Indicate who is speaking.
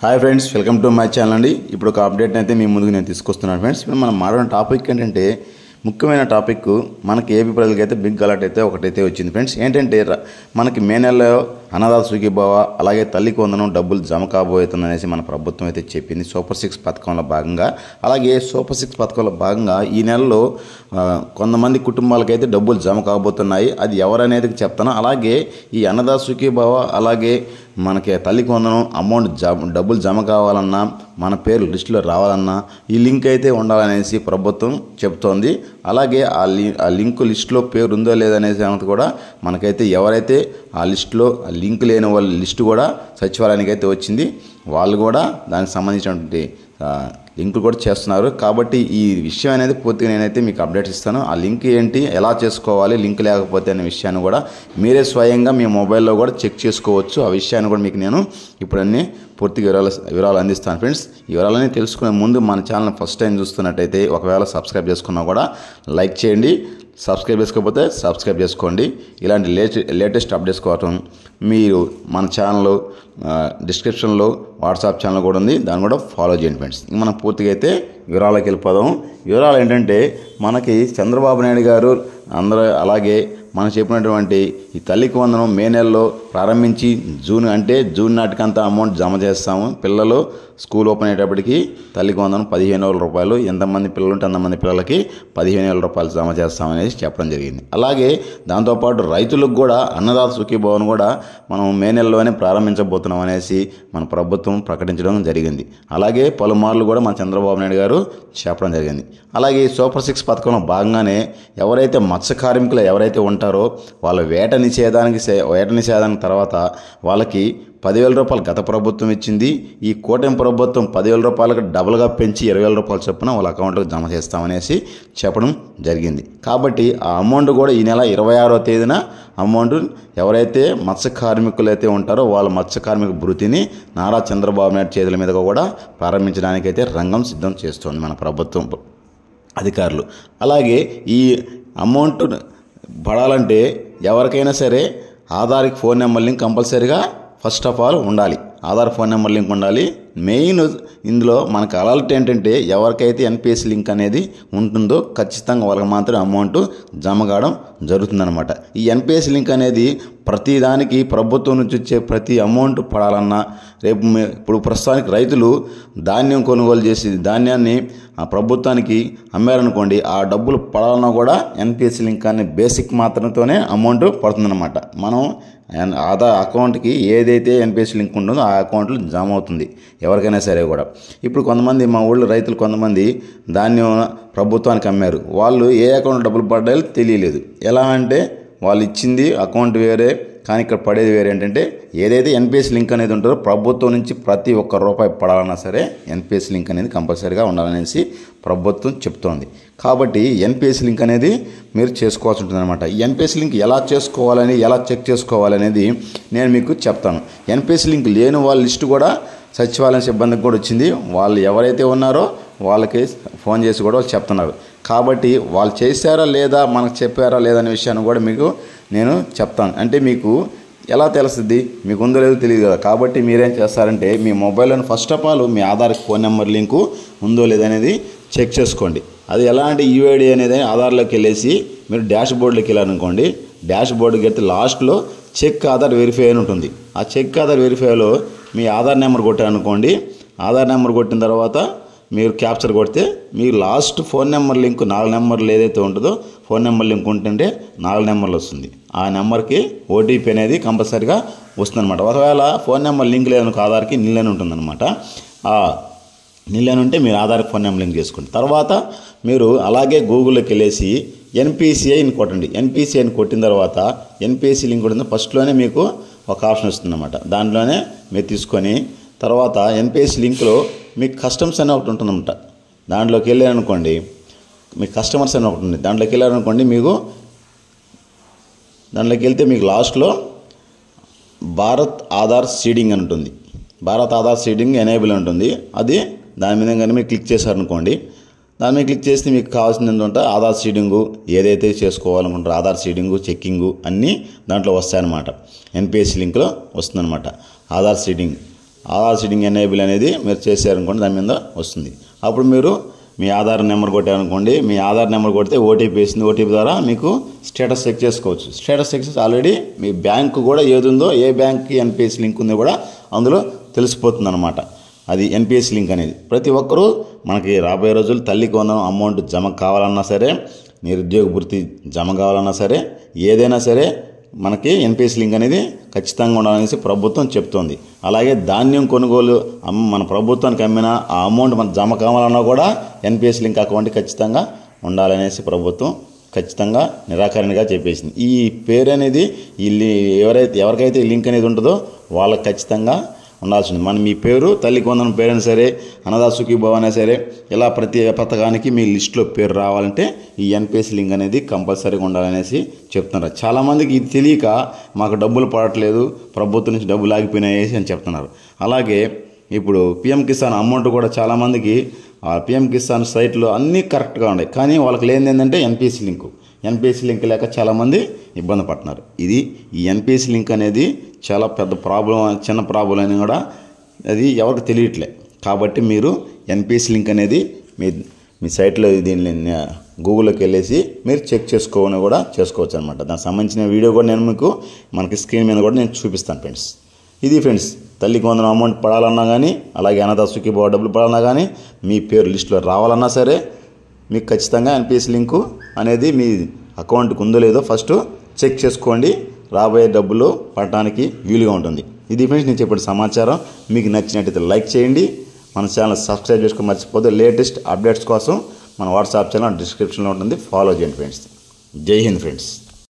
Speaker 1: Hi friends, welcome to my channel అండి. ఇప్పుడు ఒక అప్డేట్ అయితే మీ ముందుకు నేను తీసుకొస్తున్నాను ఫ్రెండ్స్. ఇప్పుడు మనం మాట్లాడిన టాపిక్ ఏంటంటే ముఖ్యమైన టాపిక్ మనకి ఏపీ ప్రజలకైతే బిగ్ అలర్ట్ అయితే ఒకటైతే వచ్చింది ఫ్రెండ్స్. ఏంటంటే మనకి మే నెలలో అన్నదాత సుఖీభవ అలాగే తల్లికి వందనం డబ్బులు జమ కాబోతుందనేసి మన ప్రభుత్వం అయితే చెప్పింది సూపర్ 6 పథకంలో భాగంగా. అలాగే సూపర్ 6 పథకంలో భాగంగా ఈ నెలలో కొంతమంది కుటుంబాలకైతే డబ్బులు జమ కాబోతున్నాయి. అది ఎవరనేది చెప్తాను. అలాగే ఈ అన్నదాత సుఖీభవ అలాగే మనకి తల్లికి వందనం అమౌంట్ డబ్బులు జమ కావాలన్నా మన పేరు లిస్టులో రావాలన్నా ఈ లింక్ అయితే ఉండాలనేసి ప్రభుత్వం చెప్తోంది. అలాగే ఆ లింక్ లిస్టులో పేరు ఉందో లేదనేసి అన్నది కూడా మనకైతే ఎవరైతే ఆ లిస్టులో లింక్ లేని వాళ్ళ లిస్టు కూడా సచివాలయానికి అయితే వచ్చింది. వాళ్ళు కూడా దానికి సంబంధించినటువంటి లింక్ కూడా చేస్తున్నారు. కాబట్టి ఈ విషయం అనేది పూర్తిగా నేనైతే మీకు అప్డేట్స్ ఇస్తాను. ఆ లింక్ ఏంటి, ఎలా చేసుకోవాలి, లింక్ లేకపోతే అనే విషయాన్ని కూడా మీరే స్వయంగా మీ మొబైల్లో కూడా చెక్ చేసుకోవచ్చు. ఆ విషయాన్ని కూడా మీకు నేను ఇప్పుడు అన్నీ పూర్తిగా వివరాలు అందిస్తాను ఫ్రెండ్స్. ఈ వివరాలన్నీ తెలుసుకునే ముందు మన ఛానల్ ఫస్ట్ టైం చూస్తున్నట్టయితే ఒకవేళ సబ్స్క్రైబ్ చేసుకున్నా కూడా లైక్ చేయండి. సబ్స్క్రైబ్ చేసుకోకపోతే సబ్స్క్రైబ్ చేసుకోండి. ఇలాంటి లేటెస్ట్ అప్డేట్స్ కోసం మీరు మన ఛానల్ డిస్క్రిప్షన్లో వాట్సాప్ ఛానల్ కూడా ఉంది, దాన్ని కూడా ఫాలో చేయండి ఫ్రెండ్స్. మనం పూర్తిగా అయితే వివరాలకు వెళ్ళిపోదాం. వివరాలు ఏంటంటే మనకి చంద్రబాబు నాయుడు గారు అందరూ అలాగే మనం చెప్పినటువంటి ఈ తల్లికి వందనం మే నెలలో ప్రారంభించి జూన్ నాటికంతా అమౌంట్ జమ చేస్తాము. పిల్లలు స్కూల్ ఓపెన్ అయ్యేటప్పటికి తల్లికి వందనం 15,000 రూపాయలు, ఎంతమంది పిల్లలు ఉంటే అంతమంది పిల్లలకి 15,000 రూపాయలు జమ చేస్తామనేసి చెప్పడం జరిగింది. అలాగే దాంతోపాటు రైతులకు కూడా అన్నదాత సుఖీభవన్ కూడా మనం మే నెలలోనే ప్రారంభించబోతున్నాం అనేసి మన ప్రభుత్వం ప్రకటించడం జరిగింది. అలాగే పలుమార్లు కూడా మన చంద్రబాబు నాయుడు గారు చెప్పడం జరిగింది. అలాగే సూపర్ 6 పథకంలో భాగంగానే ఎవరైతే మత్స్య కార్మికులు ఎవరైతే ఉంటారో వాళ్ళ వేట నిషేధానికి తర్వాత వాళ్ళకి 10,000 రూపాయలు గత ప్రభుత్వం ఇచ్చింది. ఈ కూటమి ప్రభుత్వం 10,000 రూపాయలకు డబుల్గా పెంచి 20,000 రూపాయలు చొప్పున వాళ్ళ అకౌంట్లోకి జమ చేస్తామనేసి చెప్పడం జరిగింది. కాబట్టి ఆ అమౌంట్ కూడా ఈ నెల 26వ తేదీన అమౌంట్ ఎవరైతే మత్స్య కార్మికులు అయితే ఉంటారో వాళ్ళ మత్స్య కార్మిక భృతిని నారా చంద్రబాబు నాయుడు చేతుల మీదుగా కూడా ప్రారంభించడానికైతే రంగం సిద్ధం చేస్తోంది మన ప్రభుత్వం అధికారులు. అలాగే ఈ అమౌంట్ పడాలంటే ఎవరికైనా సరే ఆధార్కి ఫోన్ నెంబర్ లింక్ కంపల్సరీగా ఫస్ట్ ఆఫ్ ఆల్ ఉండాలి. ఆధార్ ఫోన్ నెంబర్ లింక్ ఉండాలి. మెయిన్ ఇందులో మనకు అలర్ట్ ఏంటంటే ఎవరికైతే ఎన్పిఎస్ లింక్ అనేది ఉంటుందో ఖచ్చితంగా వాళ్ళకి మాత్రం అమౌంట్ జమ కావడం జరుగుతుందన్నమాట. ఈ ఎన్పిఎస్ లింక్ అనేది ప్రతి దానికి ప్రభుత్వం నుంచి వచ్చే ప్రతి అమౌంట్ పడాలన్నా ఇప్పుడు ప్రస్తుతానికి రైతులు ధాన్యం కొనుగోలు చేసి ధాన్యాన్ని ఆ ప్రభుత్వానికి అమ్మారనుకోండి, ఆ డబ్బులు పడాలన్నా కూడా ఎన్పిఎస్ లింక్ అనే బేసిక్ మాత్రంతోనే అమౌంట్ పడుతుందన్నమాట. మనం ఆధార్ అకౌంట్కి ఏదైతే ఎన్పిఎస్ లింక్ ఉంటుందో ఆ అకౌంట్లో జమ అవుతుంది ఎవరికైనా సరే కూడా. ఇప్పుడు కొంతమంది మా ఊళ్ళో రైతులు కొంతమంది ధాన్యం ప్రభుత్వానికి అమ్మారు. వాళ్ళు ఏ అకౌంట్ డబ్బులు పడ్డాయో తెలియలేదు. ఎలా అంటే వాళ్ళు ఇచ్చింది అకౌంట్ వేరే కానీ ఇక్కడ పడేది వేరే. ఏంటంటే ఏదైతే ఎన్పిఎస్ లింక్ అనేది ఉంటుందో ప్రభుత్వం నుంచి ప్రతి ఒక్క రూపాయి పడాలన్నా సరే ఎన్పిఎస్ లింక్ అనేది కంపల్సరీగా ఉండాలనేసి ప్రభుత్వం చెప్తోంది. కాబట్టి ఎన్పిఎస్ లింక్ అనేది మీరు చేసుకోవాల్సి ఉంటుందన్నమాట. ఈ ఎన్పిఎస్ లింక్ ఎలా చేసుకోవాలని ఎలా చెక్ చేసుకోవాలనేది నేను మీకు చెప్తాను. ఎన్పిఎస్ లింక్ లేని వాళ్ళ లిస్టు కూడా సచివాలయం సిబ్బందికి కూడా వచ్చింది. వాళ్ళు ఎవరైతే ఉన్నారో వాళ్ళకి ఫోన్ చేసి కూడా వాళ్ళు చెప్తున్నారు. కాబట్టి వాళ్ళు చేశారా లేదా మనకు చెప్పారా లేదా అనే విషయాన్ని కూడా మీకు నేను చెప్తాను. అంటే మీకు ఎలా తెలుస్తుంది, మీకు ఉందో లేదో తెలియదు కదా. కాబట్టి మీరేం చేస్తారంటే మీ మొబైల్లోని ఫస్ట్ ఆఫ్ ఆల్ మీ ఆధార్ ఫోన్ నెంబర్ లింకు ఉందో లేదనేది చెక్ చేసుకోండి. అది ఎలా అంటే యూఐడి అనేది ఆధార్లోకి వెళ్ళేసి మీరు డాష్ బోర్డులోకి వెళ్ళారనుకోండి. డాష్ బోర్డుకి వెళ్తే లాస్ట్లో చెక్ ఆధార్ వెరిఫై అని ఉంటుంది. ఆ చెక్ ఆధార్ వెరిఫైలో మీ ఆధార్ నెంబర్ కొట్టారనుకోండి. ఆధార్ నెంబర్ కొట్టిన తర్వాత మీరు క్యాప్చర్ కొడితే మీకు లాస్ట్ ఫోన్ నెంబర్ లింక్ 4 నెంబర్లు ఏదైతే ఉంటుందో ఫోన్ నెంబర్ లింక్ ఉంటుంటే 4 నెంబర్లు వస్తుంది. ఆ నెంబర్కి ఓటీపీ అనేది కంపల్సరీగా వస్తుందన్నమాట. ఒకవేళ ఫోన్ నెంబర్ లింక్ లేదనుకో ఆధార్కి నిల్ అని ఉంటుందన్నమాట. ఆ నిల్ అని ఉంటే మీరు ఆధార్కి ఫోన్ నెంబర్ లింక్ చేసుకోండి. తర్వాత మీరు అలాగే గూగుల్లోకి వెళ్ళేసి ఎన్పిసిఐని కొట్టండి. ఎన్పిసిఐని కొట్టిన తర్వాత ఎన్పిసి లింక్ ఉంటుంది ఫస్ట్లోనే మీకు ఒక ఆప్షన్ వస్తుందన్నమాట. దాంట్లోనే మీరు తీసుకొని తర్వాత ఎన్పిఎస్ లింక్లో మీకు కస్టమర్స్ అనే ఒకటి ఉంటుందన్నమాట. దాంట్లోకి వెళ్ళారనుకోండి మీకు కస్టమర్స్ అని ఒకటి ఉంది. దాంట్లోకి వెళ్ళారనుకోండి దాంట్లోకి వెళ్తే మీకు లాస్ట్లో భారత్ ఆధార్ సీడింగ్ అని ఉంటుంది. భారత్ ఆధార్ సీడింగ్ ఎనేబుల్ ఉంటుంది. అది దాని మీద కానీ మీరు క్లిక్ చేశారనుకోండి, దాని మీద క్లిక్ చేస్తే మీకు కావాల్సింది ఏంటంటే ఆధార్ సీడింగు ఏదైతే చేసుకోవాలనుకుంటారో ఆధార్ సీడింగు చెక్కింగు అన్నీ దాంట్లో వస్తాయన్నమాట. ఎన్పిఎస్ లింక్లో వస్తుందన్నమాట Aadhaar seeding. Aadhaar seeding enable అనేది మీరు చేశారనుకోండి దాని మీద వస్తుంది. అప్పుడు మీరు మీ ఆధార్ నెంబర్ కొట్టారనుకోండి, మీ ఆధార్ నెంబర్ కొడితే ఓటీపీ వేసింది, ఓటీపీ ద్వారా మీకు స్టేటస్ చెక్ చేసుకోవచ్చు. స్టేటస్ చెక్ చేసి ఆల్రెడీ మీ బ్యాంకు కూడా ఏది ఉందో, ఏ బ్యాంక్కి ఎన్పిఎస్ లింక్ ఉందో కూడా అందులో తెలిసిపోతుంది అనమాట. అది ఎన్పిఎస్ లింక్ అనేది. ప్రతి ఒక్కరూ మనకి రాబోయే రోజులు తల్లికి వందనం అమౌంట్ జమ కావాలన్నా సరే, నిరుద్యోగ భృతి జమ కావాలన్నా సరే, ఏదైనా సరే మనకి ఎన్పిఎస్ లింక్ అనేది ఖచ్చితంగా ఉండాలనేసి ప్రభుత్వం చెప్తోంది. అలాగే ధాన్యం కొనుగోలు మన ప్రభుత్వానికి అమ్మిన ఆ అమౌంట్ మన జమ కావాలన్నా కూడా ఎన్పిఎస్ లింక్ అకౌంట్ ఖచ్చితంగా ఉండాలనేసి ప్రభుత్వం ఖచ్చితంగా నిరాకరణగా చెప్పేసింది. ఈ పేరు అనేది ఎవరికైతే ఈ లింక్ అనేది ఉంటుందో వాళ్ళకి ఖచ్చితంగా ఉండాల్సింది. మనం మీ పేరు తల్లికి వందనం పేరైనా సరే, అన్నదా సుఖీభవ అయినా సరే, ఇలా ప్రతి పథకానికి మీ లిస్టులో పేరు రావాలంటే ఈ ఎన్పిఎస్ లింక్ అనేది కంపల్సరీగా ఉండాలనేసి చెప్తున్నారు. చాలామందికి ఇది తెలియక మాకు డబ్బులు పడట్లేదు, ప్రభుత్వం నుంచి డబ్బులు ఆగిపోయినాయి అని చెప్తున్నారు. అలాగే ఇప్పుడు పిఎం కిసాన్ అమౌంట్ కూడా చాలామందికి ఆ పిఎం కిసాన్ సైట్లో అన్నీ కరెక్ట్గా ఉన్నాయి, కానీ వాళ్ళకి లేనిది ఏంటంటే ఎన్పిఎస్ లింక్ లేక చాలామంది ఇబ్బంది పడుతున్నారు. ఈ ఎన్పిఎస్ లింక్ అనేది చాలా పెద్ద ప్రాబ్లం, చిన్న ప్రాబ్లం అని కూడా అది ఎవరికి తెలియట్లే. కాబట్టి మీరు ఎన్పిఎస్ లింక్ అనేది మీ సైట్లో దీన్ని గూగుల్లోకి వెళ్ళేసి మీరు చెక్ చేసుకోవచ్చు అనమాట. దానికి సంబంధించిన వీడియో కూడా నేను మనకి స్క్రీన్ మీద కూడా నేను చూపిస్తాను ఫ్రెండ్స్. ఇది ఫ్రెండ్స్, తల్లికి వందనం అమౌంట్ పడాలన్నా కానీ, అలాగే అన్నదా సుఖీభవ డబ్బులు పడాలన్నా కానీ, మీ పేరు లిస్టులో రావాలన్నా సరే మీకు ఖచ్చితంగా ఎన్పిఎస్ లింకు అనేది మీ అకౌంట్కి ఉందో లేదో ఫస్ట్ చెక్ చేసుకోండి. రాబోయే డబ్బులు పడటానికి వీలుగా ఉంటుంది. ఇది ఫ్రెండ్స్ నేను చెప్పే సమాచారం. మీకు నచ్చినట్టయితే లైక్ చేయండి, మన ఛానల్ సబ్స్క్రైబ్ చేసుకొని మర్చిపోతే లేటెస్ట్ అప్డేట్స్ కోసం మన వాట్సాప్ ఛానల్ డిస్క్రిప్షన్లో ఉంటుంది, ఫాలో చేయండి ఫ్రెండ్స్. జై హింద్ ఫ్రెండ్స్.